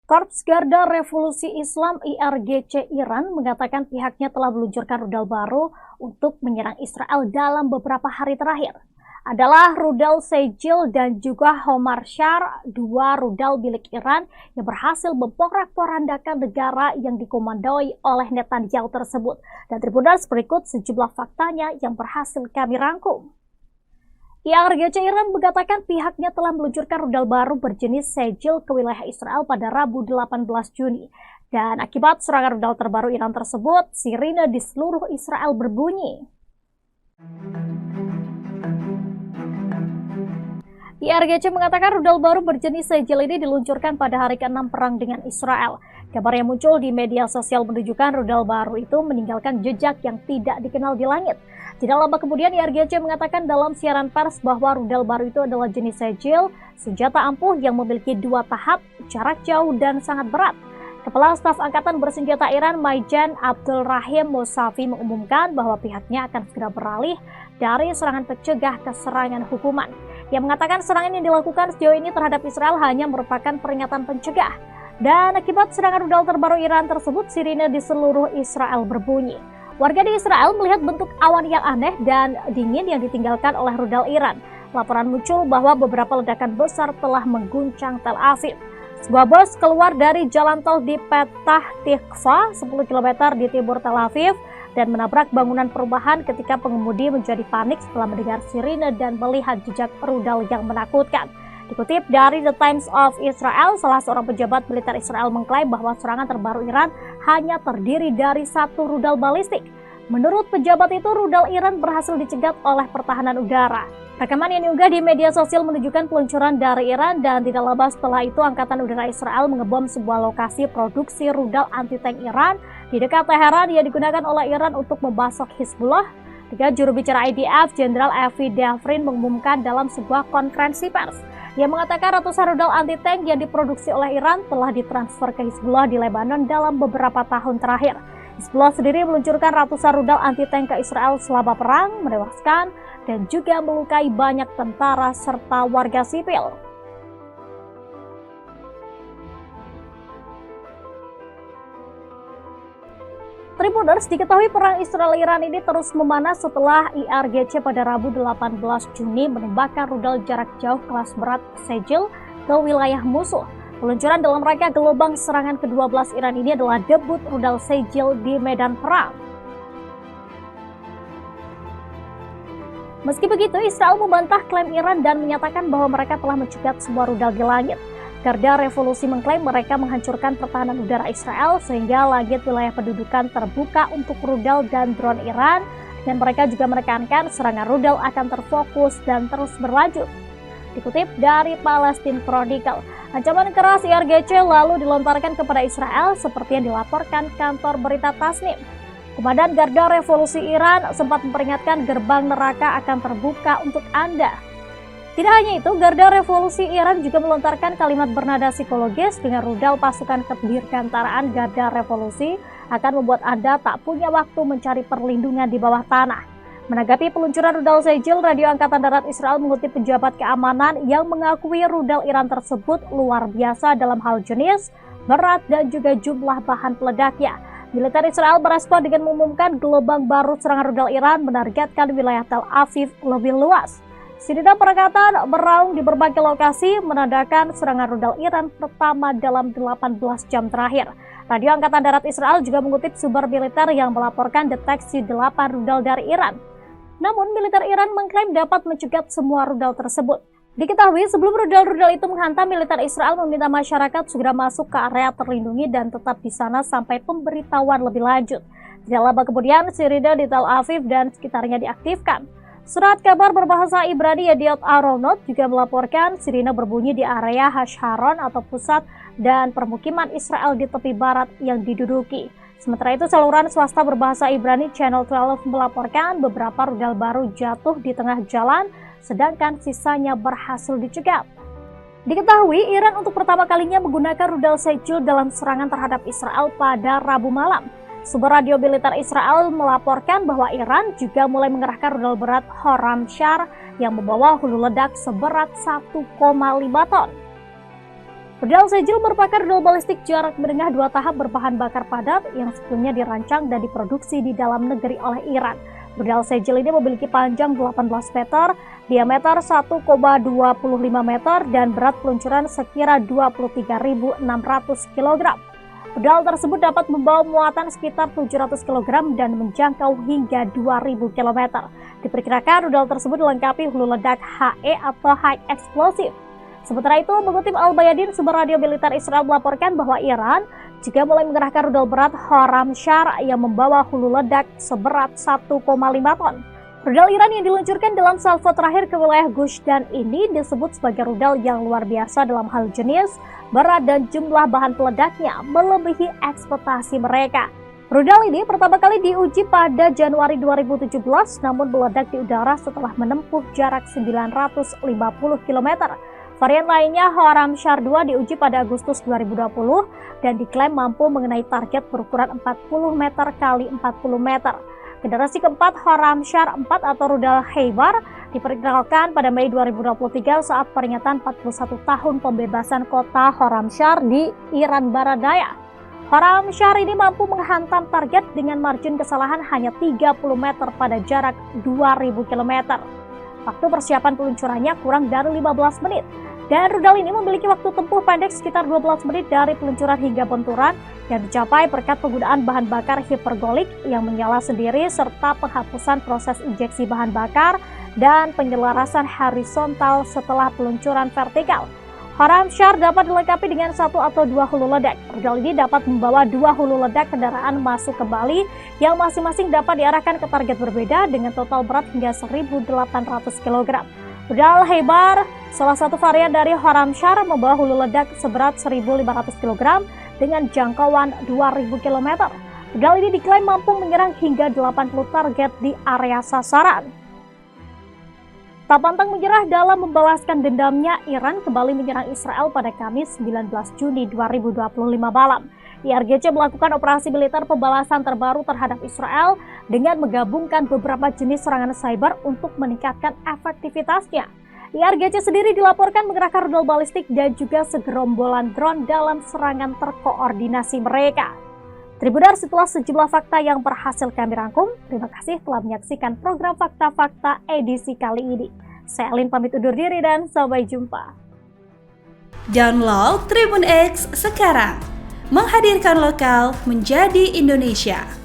Korps Garda Revolusi Islam IRGC Iran mengatakan pihaknya telah meluncurkan rudal baru untuk menyerang Israel dalam beberapa hari terakhir. Adalah rudal Sejil dan juga Homarshar, dua rudal milik Iran yang berhasil memporak-porandakan negara yang dikomandoi oleh Netanyahu tersebut. Dan Tribuners, berikut sejumlah faktanya yang berhasil kami rangkum. IRGC Iran mengatakan pihaknya telah meluncurkan rudal baru berjenis Sejil ke wilayah Israel pada Rabu 18 Juni. Dan akibat serangan rudal terbaru Iran tersebut, sirine di seluruh Israel berbunyi. IRGC mengatakan rudal baru berjenis Sejil ini diluncurkan pada hari ke-6 perang dengan Israel. Kabar yang muncul di media sosial menunjukkan rudal baru itu meninggalkan jejak yang tidak dikenal di langit. Tidak lama kemudian IRGC mengatakan dalam siaran pers bahwa rudal baru itu adalah jenis Sejil, senjata ampuh yang memiliki dua tahap, jarak jauh dan sangat berat. Kepala Staf Angkatan Bersenjata Iran Maijan Abdul Rahim Mousavi mengumumkan bahwa pihaknya akan segera beralih dari serangan pencegah ke serangan hukuman. Ia mengatakan serangan yang dilakukan sejauh ini terhadap Israel hanya merupakan peringatan pencegah. Dan akibat serangan rudal terbaru Iran tersebut, sirine di seluruh Israel berbunyi. Warga di Israel melihat bentuk awan yang aneh dan dingin yang ditinggalkan oleh rudal Iran. Laporan muncul bahwa beberapa ledakan besar telah mengguncang Tel Aviv. Sebuah bus keluar dari jalan tol di Petah Tikva, 10 km di timur Tel Aviv, dan menabrak bangunan perumahan ketika pengemudi menjadi panik setelah mendengar sirine dan melihat jejak rudal yang menakutkan. Dikutip dari The Times of Israel, salah seorang pejabat militer Israel mengklaim bahwa serangan terbaru Iran hanya terdiri dari satu rudal balistik. Menurut pejabat itu, rudal Iran berhasil dicegat oleh pertahanan udara. Rekaman yang diunggah di media sosial menunjukkan peluncuran dari Iran dan tidak lama setelah itu Angkatan Udara Israel mengebom sebuah lokasi produksi rudal anti-tank Iran di dekat Teheran yang digunakan oleh Iran untuk membasok Hizbullah. Tiga juru bicara IDF, Jenderal Avi Devrin mengumumkan dalam sebuah konferensi pers. Ia mengatakan ratusan rudal anti-tank yang diproduksi oleh Iran telah ditransfer ke Hizbullah di Lebanon dalam beberapa tahun terakhir. Hizbullah sendiri meluncurkan ratusan rudal anti-tank ke Israel selama perang, menewaskan dan juga melukai banyak tentara serta warga sipil. Tribuners, diketahui perang Israel-Iran ini terus memanas setelah IRGC pada Rabu 18 Juni menembakkan rudal jarak jauh kelas berat Sejil ke wilayah musuh. Peluncuran dalam rangka gelombang serangan ke-12 Iran ini adalah debut rudal Sejil di medan perang. Meski begitu, Israel membantah klaim Iran dan menyatakan bahwa mereka telah mencegat semua rudal di langit. Garda Revolusi mengklaim mereka menghancurkan pertahanan udara Israel sehingga langit wilayah pendudukan terbuka untuk rudal dan drone Iran, dan mereka juga menekankan serangan rudal akan terfokus dan terus berlanjut. Dikutip dari Palestine Chronicle, ancaman keras IRGC lalu dilontarkan kepada Israel seperti yang dilaporkan kantor berita Tasnim. Komandan Garda Revolusi Iran sempat memperingatkan gerbang neraka akan terbuka untuk Anda. Tidak hanya itu, Garda Revolusi Iran juga melontarkan kalimat bernada psikologis dengan rudal pasukan kedirgantaraan Garda Revolusi akan membuat Anda tak punya waktu mencari perlindungan di bawah tanah. Menanggapi peluncuran rudal Sejil, Radio Angkatan Darat Israel mengutip pejabat keamanan yang mengakui rudal Iran tersebut luar biasa dalam hal jenis, berat, dan juga jumlah bahan peledaknya. Militer Israel berespon dengan mengumumkan gelombang baru serangan rudal Iran menargetkan wilayah Tel Aviv lebih luas. Sirine peringatan meraung di berbagai lokasi menandakan serangan rudal Iran pertama dalam 18 jam terakhir. Radio Angkatan Darat Israel juga mengutip sumber militer yang melaporkan deteksi 8 rudal dari Iran. Namun, militer Iran mengklaim dapat mencegat semua rudal tersebut. Diketahui sebelum rudal-rudal itu menghantam, militer Israel meminta masyarakat segera masuk ke area terlindungi dan tetap di sana sampai pemberitahuan lebih lanjut. Tidak lama kemudian, sirine di Tel Aviv dan sekitarnya diaktifkan. Surat kabar berbahasa Ibrani Yediot Aharonot juga melaporkan sirine berbunyi di area Hasharon atau pusat dan permukiman Israel di tepi barat yang diduduki. Sementara itu, saluran swasta berbahasa Ibrani Channel 12 melaporkan beberapa rudal baru jatuh di tengah jalan, sedangkan sisanya berhasil dicegat. Diketahui, Iran untuk pertama kalinya menggunakan rudal Sejil dalam serangan terhadap Israel pada Rabu malam. Sumber radio militer Israel melaporkan bahwa Iran juga mulai mengerahkan rudal berat Horamshar yang membawa hulu ledak seberat 1,5 ton. Rudal Sejil merupakan rudal balistik jarak menengah 2 tahap berbahan bakar padat yang sebelumnya dirancang dan diproduksi di dalam negeri oleh Iran. Rudal Sejil ini memiliki panjang 18 meter, diameter 1,25 meter, dan berat peluncuran sekira 23.600 kg. Rudal tersebut dapat membawa muatan sekitar 700 kg dan menjangkau hingga 2.000 km. Diperkirakan rudal tersebut dilengkapi hulu ledak HE atau High Explosive. Sementara itu, mengutip Al-Bayadin, sumber radio militer Israel melaporkan bahwa Iran juga mulai mengerahkan rudal berat Khorramshahr yang membawa hulu ledak seberat 1,5 ton. Rudal Iran yang diluncurkan dalam salvo terakhir ke wilayah Gush Dan ini disebut sebagai rudal yang luar biasa dalam hal jenis, berat, dan jumlah bahan peledaknya melebihi ekspektasi mereka. Rudal ini pertama kali diuji pada Januari 2017, namun meledak di udara setelah menempuh jarak 950 km. Varian lainnya, Khorramshahr 2, diuji pada Agustus 2020 dan diklaim mampu mengenai target berukuran 40 meter kali 40 meter. Generasi keempat Khorramshahr 4 atau rudal Khaybar diperkenalkan pada Mei 2023 saat peringatan 41 tahun pembebasan kota Khorramshahr di Iran Barat Daya. Khorramshahr ini mampu menghantam target dengan margin kesalahan hanya 30 meter pada jarak 2000 km. Waktu persiapan peluncurannya kurang dari 15 menit. Dan rudal ini memiliki waktu tempuh pendek sekitar 12 menit dari peluncuran hingga benturan yang dicapai berkat penggunaan bahan bakar hipergolik yang menyala sendiri serta penghapusan proses injeksi bahan bakar dan penyelarasan horizontal setelah peluncuran vertikal. Khorramshahr dapat dilengkapi dengan 1 atau 2 hulu ledak. Rudal ini dapat membawa 2 hulu ledak kendaraan masuk kembali yang masing-masing dapat diarahkan ke target berbeda dengan total berat hingga 1.800 kg. Rudal Khaybar, salah satu varian dari Khorramshahr, membawa hulu ledak seberat 1.500 kg dengan jangkauan 2.000 km. Rudal ini diklaim mampu menyerang hingga 80 target di area sasaran. Tak pantang menyerah dalam membalaskan dendamnya, Iran kembali menyerang Israel pada Kamis 19 Juni 2025 malam. IRGC melakukan operasi militer pembalasan terbaru terhadap Israel dengan menggabungkan beberapa jenis serangan cyber untuk meningkatkan efektivitasnya. IRGC sendiri dilaporkan mengerahkan rudal balistik dan juga segerombolan drone dalam serangan terkoordinasi mereka. Tribuners, setelah sejumlah fakta yang berhasil kami rangkum, terima kasih telah menyaksikan program Fakta-Fakta edisi kali ini. Saya Alin pamit undur diri dan sampai jumpa. Download Tribun X sekarang, menghadirkan lokal menjadi Indonesia.